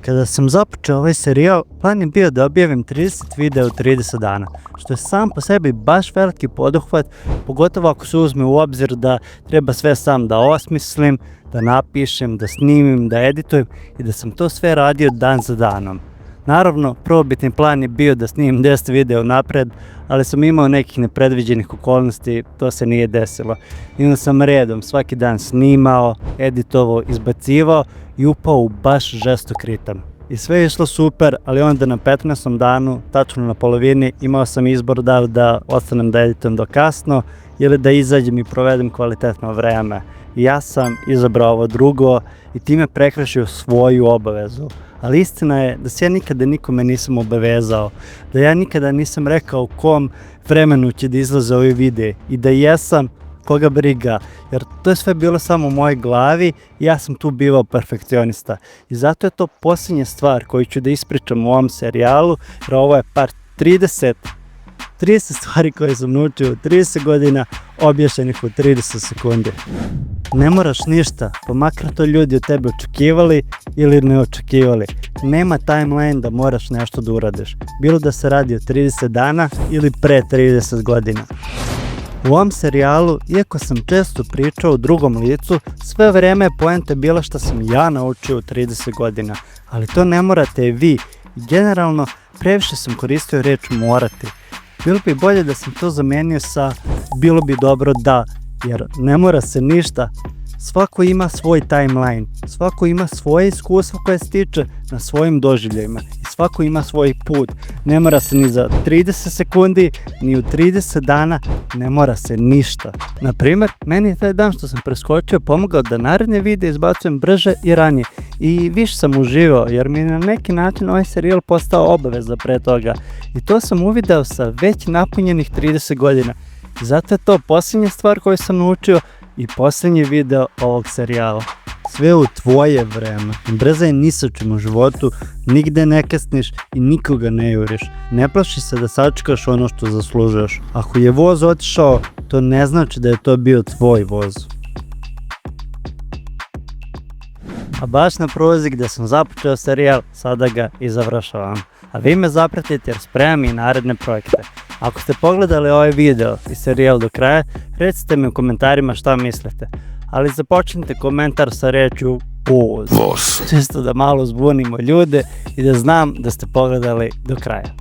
Kada sam započeo ovaj serijal, plan je bio da objavim 30 videa u 30 dana, što je sam po sebi baš veliki poduhvat, pogotovo ako se uzme u obzir da treba sve sam da osmislim, da napišem, da snimim, da editujem i da sam to sve radio dan za danom. Naravno, prvobitni plan je bio da snimim 10 videa napred, ali sam imao nekih nepredviđenih okolnosti, to se nije desilo. I onda sam redom svaki dan snimao, editovao, izbacivao i upao u baš žestok ritam. I sve je išlo super, ali onda na 15. danu, tačno na polovini, imao sam izbor da ostanem da editujem do kasno ili da izađem i provedem kvalitetno vreme. I ja sam izabrao ovo drugo i time prekršio svoju obavezu. Ali istina je da se ja nikada nikome nisam obavezao, da ja nikada nisam rekao u kom vremenu će da izlaze ovi videi i da jesam, koga briga, jer to je sve bilo samo u mojoj glavi i ja sam tu bivao perfekcionista. I zato je to posljednja stvar koju ću da ispričam u ovom serijalu, jer ovo je part 30 stvari koje sam naučio u 30 godina, objašnjenih u 30 sekundi. Ne moraš ništa, pa makar to ljudi od tebe očekivali ili ne očekivali. Nema timeline da moraš nešto da uradiš, bilo da se radi o 30 dana ili pre 30 godina. U ovom serijalu, iako sam često pričao u drugom licu, sve vreme je poenta bila što sam ja naučio u 30 godina, ali to ne morate i vi. Generalno, previše sam koristio reč morati. Bilo bi bolje da sam to zamenio sa bilo bi dobro da, jer ne mora se ništa. Svako ima svoj timeline, svako ima svoje iskustvo koje stiče na svojim doživljajima i svako ima svoj put. Ne mora se ni za 30 sekundi, ni u 30 dana, ne mora se ništa. Naprimjer, meni je taj dan što sam preskočio pomogao da naredne videe izbacujem brže i ranije i više sam uživao jer mi je na neki način ovaj serijal postao obaveza pre toga i to sam uvideo sa već napunjenih 30 godina. I zato je to posljednja stvar koju sam naučio i posljednji video ovog serijala. Sve u tvoje vreme. Brzaj ni sa čim u životu, nigde ne kasniš i nikoga ne juriš. Ne plaši se da sačekaš ono što zaslužuješ. Ako je voz otišao, to ne znači da je to bio tvoj voz. A baš na pruzi gdje sam započeo serijal, sada ga i završavam. A vi me zapratite jer spremam i naredne projekte. Ako ste pogledali ovaj video i serijal do kraja, recite mi u komentarima šta mislite. Ali započnite komentar sa rečju voz. Čisto da malo zbunimo ljude i da znam da ste pogledali do kraja.